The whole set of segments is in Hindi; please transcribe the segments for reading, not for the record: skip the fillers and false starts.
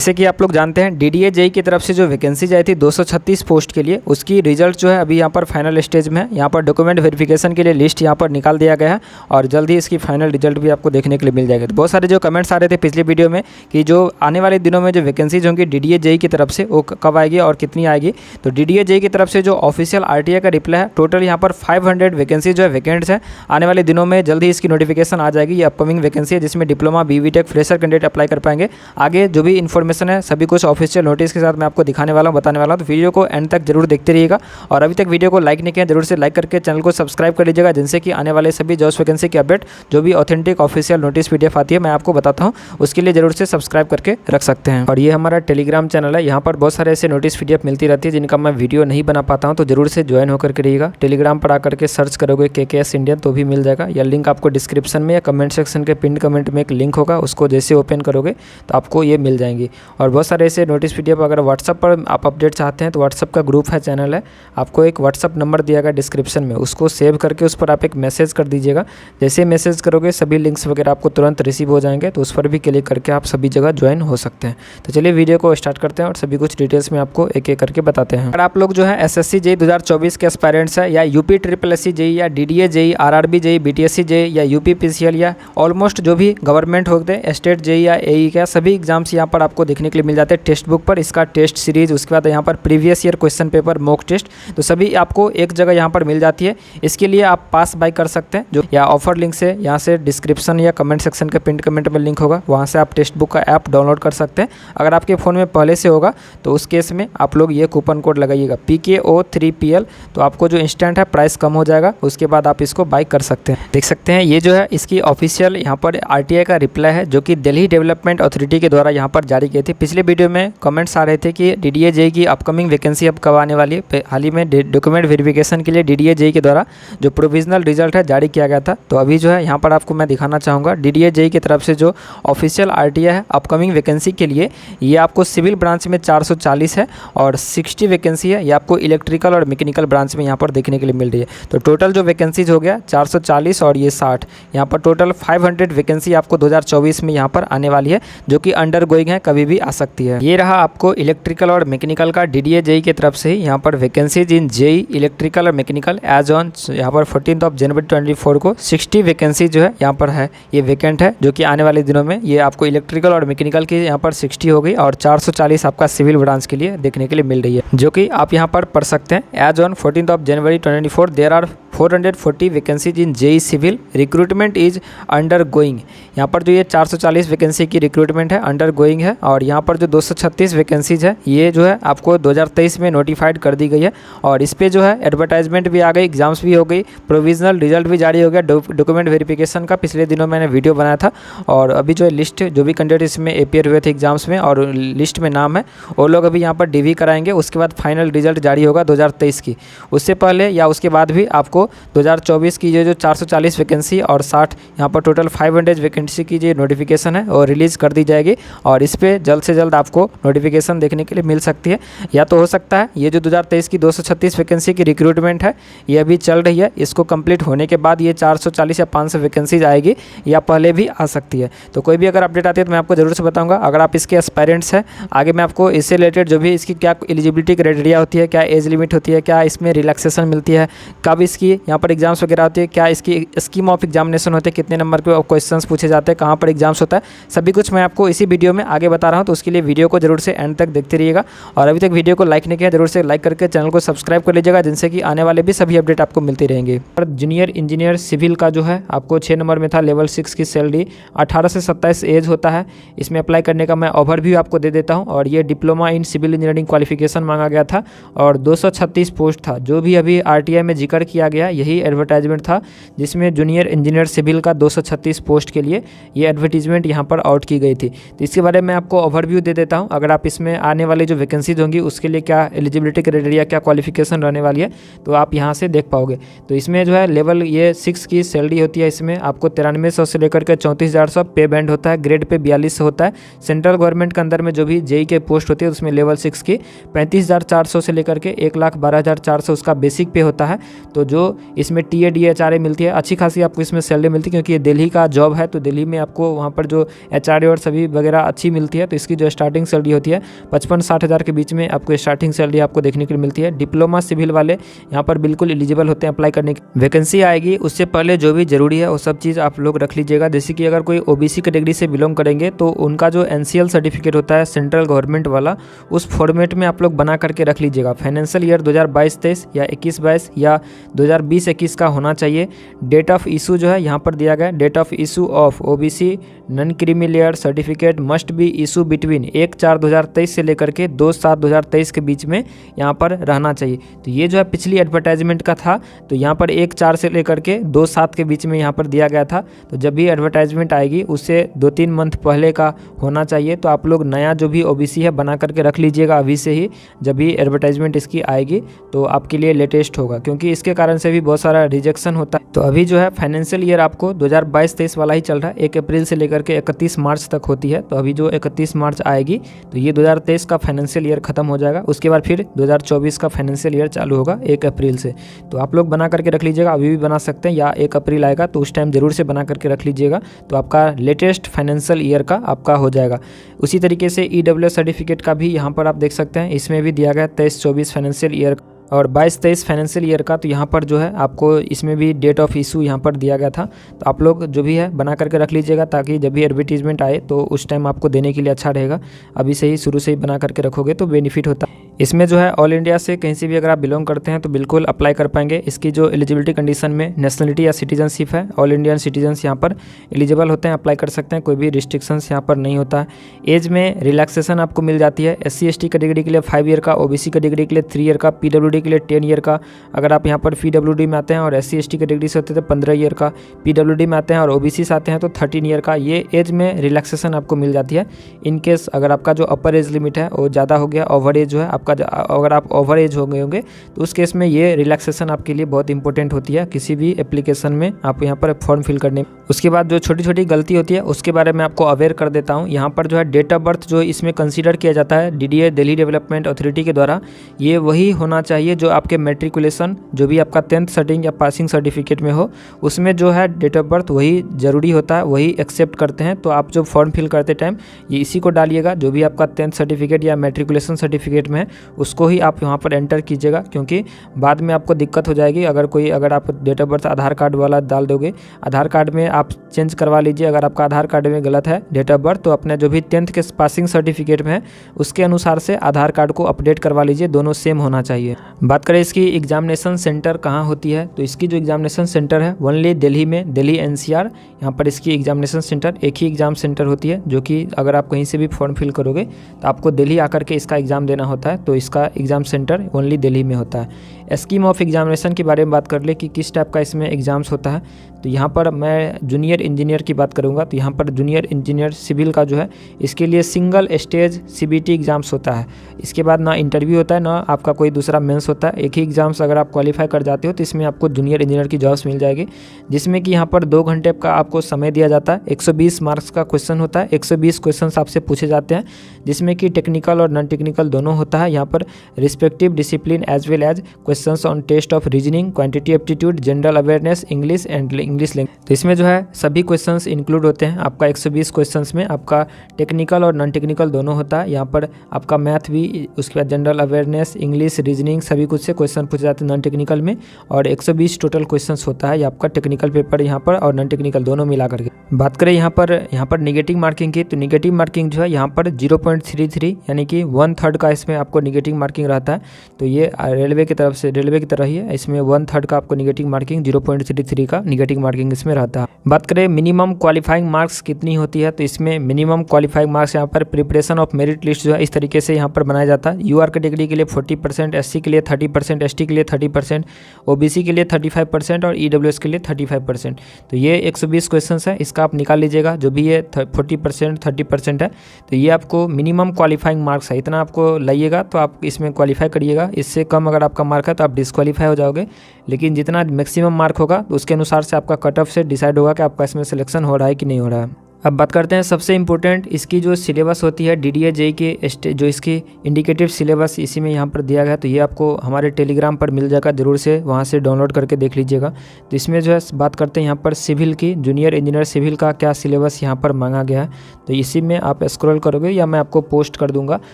जैसे कि आप लोग जानते हैं डीडीए जेई की तरफ से जो वैकेंसी आई थी 236 पोस्ट के लिए, उसकी रिजल्ट जो है अभी यहाँ पर फाइनल स्टेज में है। यहाँ पर डॉक्यूमेंट वेरिफिकेशन के लिए लिस्ट यहाँ पर निकाल दिया गया है और जल्दी इसकी फाइनल रिजल्ट भी आपको देखने के लिए मिल जाएगा। तो बहुत सारे जो कमेंट्स आ रहे थे पिछले वीडियो में कि जो आने वाले दिनों में जो वैकेंसीज होंगी डीडीए जेई की तरफ से वो कब आएगी और कितनी आएगी। तो डीडीए जेई की तरफ से जो ऑफिशियल आरटीआई का रिप्लाई है, टोटल यहाँ पर 500 वैकेंसी जो है वैकेंट्स है। आने वाले दिनों में जल्दी इसकी नोटिफिकेशन आ जाएगी। ये अपकमिंग वैकेंसी है जिसमें डिप्लोमा बीवीटेक फ्रेशर कैंडिडेट अप्लाई कर पाएंगे। आगे जो भी इन्फॉर्मेशन है सभी कुछ ऑफिशियल नोटिस के साथ मैं आपको दिखाने वाला हूँ, बताने वाला हूँ। तो वीडियो को एंड तक जरूर देखते रहिएगा और अभी तक वीडियो को लाइक नहीं किया जरूर से लाइक करके चैनल को सब्सक्राइब कर लीजिएगा, जिनसे कि आने वाले सभी जॉब्स वैकेंसी की अपडेट जो भी ऑथेंटिक ऑफिशियल नोटिस पीडीएफ आती है मैं आपको बताता हूँ, उसके लिए जरूर से सब्सक्राइब करके रख सकते हैं। और ये हमारा टेलीग्राम चैनल है, यहाँ पर बहुत सारे ऐसे नोटिस पीडीएफ मिलती रहती है जिनका मैं वीडियो नहीं बना पाता हूँ, तो जरूर से ज्वाइन होकर के रहिएगा। टेलीग्राम पर आकर के सर्च करोगे KKS इंडियन तो भी मिल जाएगा, या लिंक आपको डिस्क्रिप्शन में या कमेंट सेक्शन के पिन कमेंट में एक लिंक होगा, उसको जैसे ओपन करोगे तो आपको ये मिल जाएंगी। और बहुत सारे ऐसे नोटिस पीडीएफ अगर व्हाट्सअप पर आप अपडेट चाहते हैं तो व्हाट्सअप का ग्रुप है, चैनल है, आपको एक व्हाट्सअप नंबर दिया गया डिस्क्रिप्शन में, उसको सेव करके उस पर आप एक मैसेज कर दीजिएगा। जैसे मैसेज करोगे सभी लिंक्स वगैरह आपको तुरंत रिसीव हो जाएंगे, तो उस पर भी क्लिक करके आप सभी जगह ज्वाइन हो सकते हैं। तो चलिए वीडियो को स्टार्ट करते हैं और सभी कुछ डिटेल्स में आपको एक एक करके बताते हैं। अगर आप लोग जो है SSC जेई 2024 के एस्पायरेंट्स है, या यूपी SSC जेई, या DDA JE, RRB JE, BTSC JE, या यूपी PCL, या ऑलमोस्ट जो भी गवर्नमेंट होते हैं स्टेट जेई या AE का सभी एग्जाम्स यहाँ पर आपको देखने के लिए मिल जाते हैं टेक्स्ट बुक पर। इसका टेस्ट सीरीज, उसके बाद यहाँ पर previous year question paper mock test, तो सभी आपको एक जगह यहाँ पर मिल जाती है। इसके लिए आप पास बाय कर सकते हैं जो या ऑफर लिंक से, यहाँ से डिस्क्रिप्शन या कमेंट सेक्शन के पिन कमेंट में लिंक होगा, वहाँ से आप टेक्स्ट बुक का ऐप डाउनलोड कर सकते हैं। अगर आपके फ़ोन में पहले से होगा तो उस केस में आप लोग ये कूपन कोड लगाइएगा PKO3PL, तो आपको जो इंस्टेंट है प्राइस कम हो जाएगा, उसके बाद आप इसको बाय कर सकते हैं। देख सकते हैं ये जो है इसकी ऑफिशियल यहाँ पर RTI का रिप्लाई है जो कि दिल्ली डेवलपमेंट अथॉरिटी के द्वारा यहाँ पर जारी की थी। पिछले वीडियो में कमेंट्स आ रहे थे कि DDA जेई की अपकमिंग वैकेंसी अब कब आने वाली है। हाल ही में डॉक्यूमेंट वेरिफिकेशन के लिए DDA जेई के द्वारा जो प्रोविजनल रिजल्ट है जारी किया गया था, तो अभी जो है यहाँ पर आपको मैं दिखाना चाहूँगा DDA जेई की तरफ से जो ऑफिशियल RTI है अपकमिंग वैकेंसी के लिए। ये आपको सिविल ब्रांच में 440 है और 60 वैकेंसी है, ये आपको इलेक्ट्रिकल और मैकेनिकल ब्रांच में यहाँ पर देखने के लिए मिल रही है। तो टोटल जो वैकेंसीज हो गया 440 और ये 60, यहाँ पर टोटल 500 वैकेंसी आपको 2024 में यहाँ पर आने वाली है, जो कि अंडर गोइंग है, कभी भी आ सकती है। ये रहा आपको इलेक्ट्रिकल और मैकेनिकल का DDA जेई की तरफ से ही यहाँ पर वैकेंसीज इन जेई इलेक्ट्रिकल और मैकेनिकल एज ऑन यहाँ पर 14 जनवरी 2024 को 60 वैकेंसी जो है यहाँ पर है, ये वैकेंट है, जो कि आने वाले दिनों में ये आपको इलेक्ट्रिकल और मैकेनिकल की यहाँ पर 60 हो गई और 440 आपका सिविल ब्रांच के लिए देखने के लिए मिल रही है, जो कि आप यहाँ पर पढ़ सकते हैं। As on 14 January 2024 there are 440 vacancies in JE civil, recruitment is undergoing. यहाँ पर जो ये 440 वैकेंसी की रिक्रूटमेंट है अंडर गोइंग है, और यहाँ पर जो 236 वैकेंसीज है ये जो है आपको 2023 में नोटिफाइड कर दी गई है। और इस पर जो है एडवर्टाइजमेंट भी आ गई, एग्जाम्स भी हो गई, प्रोविजनल रिजल्ट भी जारी हो गया डॉक्यूमेंट वेरिफिकेशन का। पिछले दिनों मैंने वीडियो बनाया था, और अभी जो है लिस्ट जो भी कैंडिडेट इसमें अपियर हुए थे एग्जाम्स में और लिस्ट में नाम है वो लोग अभी यहाँ पर DV कराएंगे। उसके बाद फाइनल रिजल्ट जारी होगा 2023 की। उससे पहले या उसके बाद भी आपको 2024 की जो 440 वैकेंसी और 60 यहाँ पर टोटल 500 वैकेंसी की जो नोटिफिकेशन है वो रिलीज़ कर दी जाएगी, और इस पर जल्द से जल्द आपको नोटिफिकेशन देखने के लिए मिल सकती है। या तो हो सकता है ये जो 2023 की 236 वैकेंसी की रिक्रूटमेंट है ये अभी चल रही है, इसको कंप्लीट होने के बाद ये 440 या 500 वैकेंसीज आएगी, या पहले भी आ सकती है। तो कोई भी अगर अपडेट आती है तो मैं आपको जरूर से बताऊँगा। अगर आप इसके एस्पायरेंट्स हैं, आगे मैं आपको इससे रिलेटेड जो भी इसकी क्या एलिजिबिलिटी क्राइटेरिया होती है, क्या एज लिमिट होती है, क्या इसमें रिलैक्सेशन मिलती है, कब इसकी यहाँ पर एग्जाम्स वगैरह होती है, क्या इसकी स्कीम ऑफ एग्जामिनेशन होते हैं, कितने नंबर के क्वेश्चंस पूछे जाते हैं, कहाँ पर एग्जाम्स होता है, सभी कुछ मैं आपको इसी वीडियो में आगे बता रहा हूँ। तो उसके लिए वीडियो को जरूर से एंड तक देखते रहिएगा, और अभी तक वीडियो को लाइक नहीं किया जरूर से लाइक करके चैनल को सब्सक्राइब कर लीजिएगा, जिनसे कि आने वाले भी सभी अपडेट आपको मिलती रहेंगी। और जूनियर इंजीनियर सिविल का जो है आपको 6 नंबर में था, लेवल 6 की सैलरी, 18 से 27 एज होता है। इसमें अप्लाई करने का मैं ओवरव्यू आपको दे देता हूँ। और ये diploma in civil engineering qualification मांगा गया था, और 236 पोस्ट था। जो भी अभी RTI में जिक्र किया गया यही एडवर्टाइजमेंट था, जिसमें जूनियर इंजीनियर सिविल का 236 पोस्ट के लिए ये एडवर्टीजमेंट यहाँ पर आउट की गई थी। तो इसके बारे में आपको ओवरव्यू दे देता हूँ। अगर आप इसमें आने वाले जो वैकेंसीज होंगी उसके लिए क्या एलिजिबिलिटी क्राइटेरिया, क्या क्वालिफिकेशन रहने वाली है, तो आप यहाँ से देख पाओगे। तो इसमें जो है लेवल ये 6 की सैलरी होती है, इसमें आपको 9300 से लेकर के 34,400 पे बैंड होता है, ग्रेड पे 4200 होता है। सेंट्रल गवर्नमेंट के अंदर में जो भी जेई के पोस्ट होती है उसमें लेवल 6 की 35,400 से लेकर के 1,12,400 उसका बेसिक पे होता है। तो जो इसमें TADHRA मिलती है, अच्छी खासी आपको इसमें सैलरी मिलती है क्योंकि ये दिल्ली का जॉब है। तो दिल्ली में आपको वहाँ पर जो HRA और सभी वगैरह अच्छी मिलती है। तो इसकी जो स्टार्टिंग सैलरी होती है 55-60 हज़ार के बीच में आपको स्टार्टिंग सैलरी आपको देखने के लिए मिलती है। डिप्लोमा सिविल वाले यहाँ पर बिल्कुल एलिजिबल होते हैं अप्लाई करने की। वैकेंसी आएगी उससे पहले जो भी जरूरी है वो सब चीज़ आप लोग रख लीजिएगा। जैसे कि अगर कोई OBC कैटेगरी से बिलोंग करेंगे तो उनका जो NCL सर्टिफिकेट होता है सेंट्रल गवर्नमेंट वाला, उस फॉर्मेट में आप लोग बना करके रख लीजिएगा। फाइनेंशियल ईयर 2022-23 या 21-22 या 2020-21 का होना चाहिए। डेट ऑफ इशू जो है यहाँ पर दिया गया, date of issue of OBC non creamy layer certificate must be issue between 1/4/2023 से लेकर के 2/7/2023 के बीच में यहाँ पर रहना चाहिए। तो ये जो है पिछली एडवर्टाइजमेंट का था, तो यहाँ पर 1/4 से लेकर के 2/7 के बीच में यहाँ पर दिया गया था। तो जब भी एडवर्टाइजमेंट आएगी उससे 2-3 मंथ पहले का होना चाहिए। तो आप लोग नया जो भी OBC है बना करके रख लीजिएगा अभी से ही, जब भी एडवर्टाइजमेंट इसकी आएगी तो आपके लिए लेटेस्ट होगा, क्योंकि इसके कारण से भी बहुत सारा रिजेक्शन होता है। तो अभी जो है फाइनेंशियल ईयर आपको 2022-23 वाला ही चल रहा है, 1 अप्रैल से लेकर के 31 मार्च तक होती है। तो अभी जो 31 मार्च आएगी तो ये 2023 का फाइनेंशियल ईयर खत्म हो जाएगा। उसके बाद फिर 2024 का फाइनेंशियल ईयर चालू होगा 1 अप्रैल से। तो आप लोग बना करके रख लीजिएगा, अभी भी बना सकते हैं, या 1 अप्रैल आएगा तो उस टाइम जरूर से बना करके रख लीजिएगा। तो आपका लेटेस्ट फाइनेंशियल ईयर का आपका हो जाएगा। उसी तरीके से EWS सर्टिफिकेट का भी यहाँ पर आप देख सकते हैं, इसमें भी दिया गया 23-24 फाइनेंशियल ईयर और 22-23 फाइनेंशियल ईयर का। तो यहाँ पर जो है आपको इसमें भी डेट ऑफ इशू यहाँ पर दिया गया था। तो आप लोग जो भी है बना करके रख लीजिएगा, ताकि जब भी एडवर्टीजमेंट आए तो उस टाइम आपको देने के लिए अच्छा रहेगा। अभी से ही शुरू से ही बना करके रखोगे तो बेनिफिट होता है। इसमें जो है ऑल इंडिया से कहीं से भी अगर आप बिलोंग करते हैं तो बिल्कुल अप्लाई कर पाएंगे। इसकी जो एलिजिबिलिटी कंडीशन में नेशनलिटी या सिटीजनशिप है, ऑल इंडियन सिटीजन्स यहाँ पर एलिजिबल होते हैं, अप्लाई कर सकते हैं, कोई भी रिस्ट्रिक्शंस यहाँ पर नहीं होता है। एज में रिलैक्सेशन आपको मिल जाती है। SC/ST कैटेगरी के लिए 5 ईयर का, OBC कैटेगरी के लिए 3 ईयर का, PWD के लिए 10 ईयर का। अगर आप यहाँ पर PWD में आते हैं और SC/ST कैटेगरी से होते हैं तो 15 ईयर का, PWD में आते हैं और OBC से आते हैं तो 13 ईयर का। ये एज में रिलैक्सेशन आपको मिल जाती है। इन केस अगर आपका जो अपर एज लिमिट है वो ज़्यादा हो गया, ओवर एज जो है आपका, अगर आप ओवर एज हो गए होंगे तो उस केस में ये रिलैक्सेशन आपके लिए बहुत इंपॉर्टेंट होती है किसी भी एप्लीकेशन में आप यहाँ पर फॉर्म फिल करने में। उसके बाद जो छोटी छोटी गलती होती है उसके बारे में आपको अवेयर कर देता हूँ। यहाँ पर जो है डेट ऑफ बर्थ जो इसमें कंसीडर किया जाता है DDA दिल्ली डेवलपमेंट अथॉरिटी के द्वारा, ये वही होना चाहिए जो आपके मैट्रिकुलेशन, जो भी आपका 10th सर्टिंग या पासिंग सर्टिफिकेट में हो, उसमें जो है डेट ऑफ बर्थ वही ज़रूरी होता है, वही एक्सेप्ट करते हैं। तो आप जो फॉर्म फिल करते टाइम ये इसी को डालिएगा, जो भी आपका 10th सर्टिफिकेट या मैट्रिकुलेशन सर्टिफिकेट में है उसको ही आप यहाँ पर एंटर कीजिएगा, क्योंकि बाद में आपको दिक्कत हो जाएगी। अगर आप date of birth Aadhaar card वाला डाल दोगे, आधार कार्ड में आप चेंज करवा लीजिए। अगर आपका आधार कार्ड में गलत है डेट ऑफ बर्थ तो अपने जो भी 10th के पासिंग सर्टिफिकेट में है उसके अनुसार से आधार कार्ड को अपडेट करवा लीजिए, दोनों सेम होना चाहिए। बात करें इसकी एग्जामिनेशन सेंटर कहाँ होती है, तो इसकी जो एग्जामिनेशन सेंटर है ओनली दिल्ली में, दिल्ली NCR, यहाँ पर इसकी एग्जामिनेशन सेंटर एक ही एग्जाम सेंटर होती है, जो कि अगर आप कहीं से भी फॉर्म फिल करोगे तो आपको दिल्ली आकर के इसका एग्ज़ाम देना होता है। तो इसका एग्ज़ाम सेंटर ओनली दिल्ली में होता है। स्कीम ऑफ एग्जामिनेशन के बारे में बात कर ले कि किस टाइप का इसमें एग्ज़ाम्स होता है, तो यहाँ पर मैं जूनियर इंजीनियर की बात करूँगा। तो यहाँ पर जूनियर इंजीनियर सिविल का जो है इसके लिए सिंगल स्टेज CBT एग्ज़ाम्स होता है। इसके बाद ना इंटरव्यू होता है ना आपका कोई दूसरा मेंस होता है, एक ही एग्ज़ाम्स अगर आप क्वालिफाई कर जाते हो तो इसमें आपको जूनियर इंजीनियर की जॉब्स मिल जाएगी, जिसमें कि यहाँ पर 2 घंटे का आपको समय दिया जाता है। 120 मार्क्स का क्वेश्चन होता है, 120 क्वेश्चन आपसे पूछे जाते हैं, जिसमें कि टेक्निकल और नॉन टेक्निकल दोनों होता है। यहाँ पर respective discipline as well as questions on test of reasoning, quantity aptitude, general awareness, English and English language. तो इसमें जो है सभी क्वेश्चंस इंक्लूड होते हैं। आपका 120 क्वेश्चंस में आपका टेक्निकल और नॉन टेक्निकल दोनों होता है। यहाँ पर आपका मैथ भी, उसके बाद जनरल अवेयरनेस, इंग्लिश, रीजनिंग सभी कुछ से क्वेश्चन पूछे जाते हैं नॉन टेक्निकल में, और 120 टोटल क्वेश्चंस होता है। ये आपका टेक्निकल पेपर यहाँ पर और नॉन टेक्निकल दोनों मिला करके। बात करें यहाँ पर नेगेटिव मार्किंग की, तो नेगेटिव मार्किंग जो है यहाँ पर 0.33 यानी कि 1/3 का इसमें आपको नेगेटिव मार्किंग रहता है। तो ये रेलवे की तरह ही है, इसमें 1/3 का आपको नेगेटिव मार्किंग 0.33 का नेगेटिव मार्किंग इसमें रहता है। बात करें मिनिमम क्वालिफाइंग मार्क्स कितनी होती है, तो इसमें मिनिमम क्वालिफाइंग मार्क्स यहाँ पर प्रिपरेशन ऑफ मेरिट लिस्ट जो है इस तरीके से यहाँ पर बनाया जाता है। UR कैटेगरी के लिए 40%, SC के लिए 30%, ST के लिए 30%, OBC के लिए 35% और EWS के लिए 35%। तो ये 120 क्वेश्चन है, इसका आप निकाल लीजिएगा। जो भी ये 40% 30% है तो ये आपको मिनिमम क्वालिफाइंग मार्क्स है, इतना आपको लाइएगा तो आप इसमें क्वालिफाई करिएगा। इससे कम अगर आपका मार्क है तो आप डिस्क्वालीफाई हो जाओगे, लेकिन जितना मैक्सिमम मार्क होगा तो उसके अनुसार से आपका कट ऑफ से डिसाइड होगा कि आपका इसमें सिलेक्शन हो रहा है कि नहीं हो रहा है। अब बात करते हैं सबसे इम्पोर्टेंट इसकी जो सिलेबस होती है DDA JEE के जो इसकी इंडिकेटिव सिलेबस इसी में यहाँ पर दिया गया है। तो ये आपको हमारे टेलीग्राम पर मिल जाएगा, ज़रूर से वहाँ से डाउनलोड करके देख लीजिएगा। तो इसमें जो है बात करते हैं यहाँ पर सिविल की, जूनियर इंजीनियर सिविल का क्या सिलेबस यहाँ पर मांगा गया है। तो इसी में आप स्क्रॉल करोगे या मैं आपको पोस्ट कर दूँगा,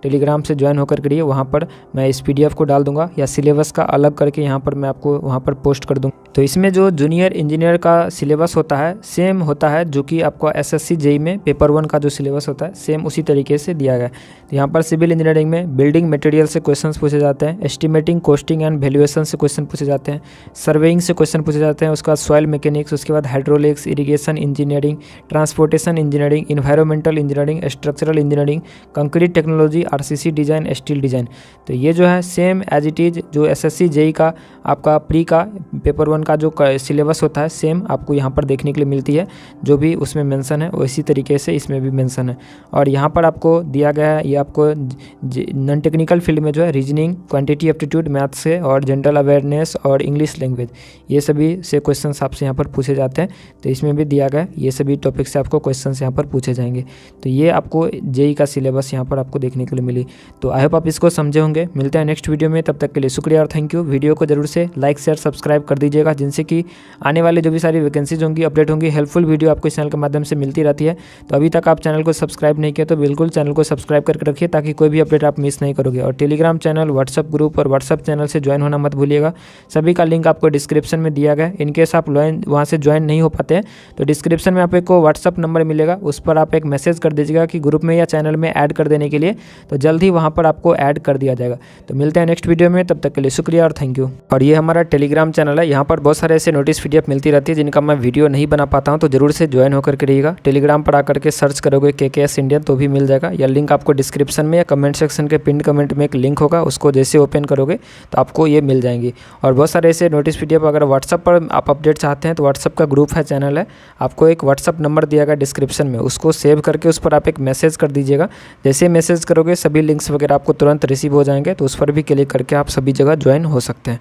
टेलीग्राम से ज्वाइन होकर करिए, वहाँ पर मैं इस PDF को डाल दूँगा या सिलेबस का अलग करके यहाँ पर मैं आपको वहाँ पर पोस्ट कर दूँगा। तो इसमें जो जूनियर इंजीनियर का सिलेबस होता है सेम होता है जो कि आपको SSC JEE में पेपर 1 का जो सिलेबस होता है सेम उसी तरीके से दिया गया है। तो यहाँ पर सिविल इंजीनियरिंग में बिल्डिंग मटेरियल से क्वेश्चंस पूछे जाते हैं, एस्टिमेटिंग कॉस्टिंग एंड वैल्यूएशन से क्वेश्चन पूछे जाते हैं, सर्वेइंग से क्वेश्चन पूछे जाते हैं, उसके बाद सॉइल मैकेनिक्स, उसके बाद hydraulics, irrigation engineering, transportation engineering, environmental engineering, structural engineering, concrete technology, RCC design, steel design. तो ये जो है सेम एज इट इज़ जो SSC JEE का आपका प्री का पेपर 1 का जो सिलेबस होता है सेम आपको यहाँ पर देखने के लिए मिलती है। जो भी उसमें मेंशन है उसी तरीके से इसमें भी मेंशन है। और यहाँ पर आपको दिया गया है, ये आपको नॉन टेक्निकल फील्ड में जो है रीजनिंग, क्वांटिटी एप्टीट्यूड मैथ से और जनरल अवेयरनेस और इंग्लिश लैंग्वेज, ये सभी से क्वेश्चंस आपसे यहाँ पर पूछे जाते हैं। तो इसमें भी दिया गया ये सभी टॉपिक से आपको क्वेश्चंस यहाँ पर पूछे जाएंगे। तो ये आपको JEE का सिलेबस यहाँ पर आपको देखने के लिए मिली। तो आई होप आप इसको समझे होंगे। मिलते हैं नेक्स्ट वीडियो में, तब तक के लिए शुक्रिया और थैंक यू। वीडियो को जरूर से लाइक शेयर सब्सक्राइब कर दीजिएगा, जिनसे कि आने वाले जो भी सारी वैकेंसीज होंगी अपडेट होंगी, हेल्पफुल वीडियो आपको इस चैनल के माध्यम से मिलती रहती है। तो अभी तक आप चैनल को सब्सक्राइब नहीं किया तो बिल्कुल चैनल को सब्सक्राइब करके रखिए ताकि कोई भी अपडेट आप मिस नहीं करोगे। और टेलीग्राम चैनल, व्हाट्सअप ग्रुप और व्हाट्सअप चैनल से ज्वाइन होना मत भूलिएगा। सभी का लिंक आपको डिस्क्रिप्शन में दिया गया है। इनकेस आप वहाँ से ज्वाइन नहीं हो पाते हैं तो डिस्क्रिप्शन में आपको व्हाट्सअप नंबर मिलेगा, उस पर आप एक मैसेज कर दीजिएगा कि ग्रुप में या चैनल में ऐड कर देने के लिए, तो जल्द ही वहाँ पर आपको ऐड कर दिया जाएगा। तो मिलते हैं नेक्स्ट वीडियो में, तब तक के लिए शुक्रिया और थैंक यू। और ये हमारा टेलीग्राम चैनल है, यहाँ पर बहुत सारे ऐसे नोटिस PDF मिलती रहती है जिनका मैं वीडियो नहीं बना पाता हूँ। तो जरूर से ज्वाइन होकर के रहिएगा। टेलीग्राम पर आकर के सर्च करोगे KKS इंडियन तो भी मिल जाएगा, या लिंक आपको डिस्क्रिप्शन में या कमेंट सेक्शन के पिन कमेंट में एक लिंक होगा, उसको जैसे ओपन करोगे तो आपको ये मिल जाएंगी। और बहुत सारे ऐसे नोटिस PDF अगर व्हाट्सअप पर आप अपडेट चाहते हैं तो व्हाट्सअप का ग्रुप है, चैनल है, आपको एक व्हाट्सअप नंबर दिया गया डिस्क्रिप्शन में, उसको सेव करके उस पर आप एक मैसेज कर दीजिएगा। जैसे मैसेज करोगे सभी लिंक्स वगैरह आपको तुरंत रिसीव हो जाएंगे, तो उस पर भी क्लिक करके आप सभी जगह ज्वाइन हो सकते हैं।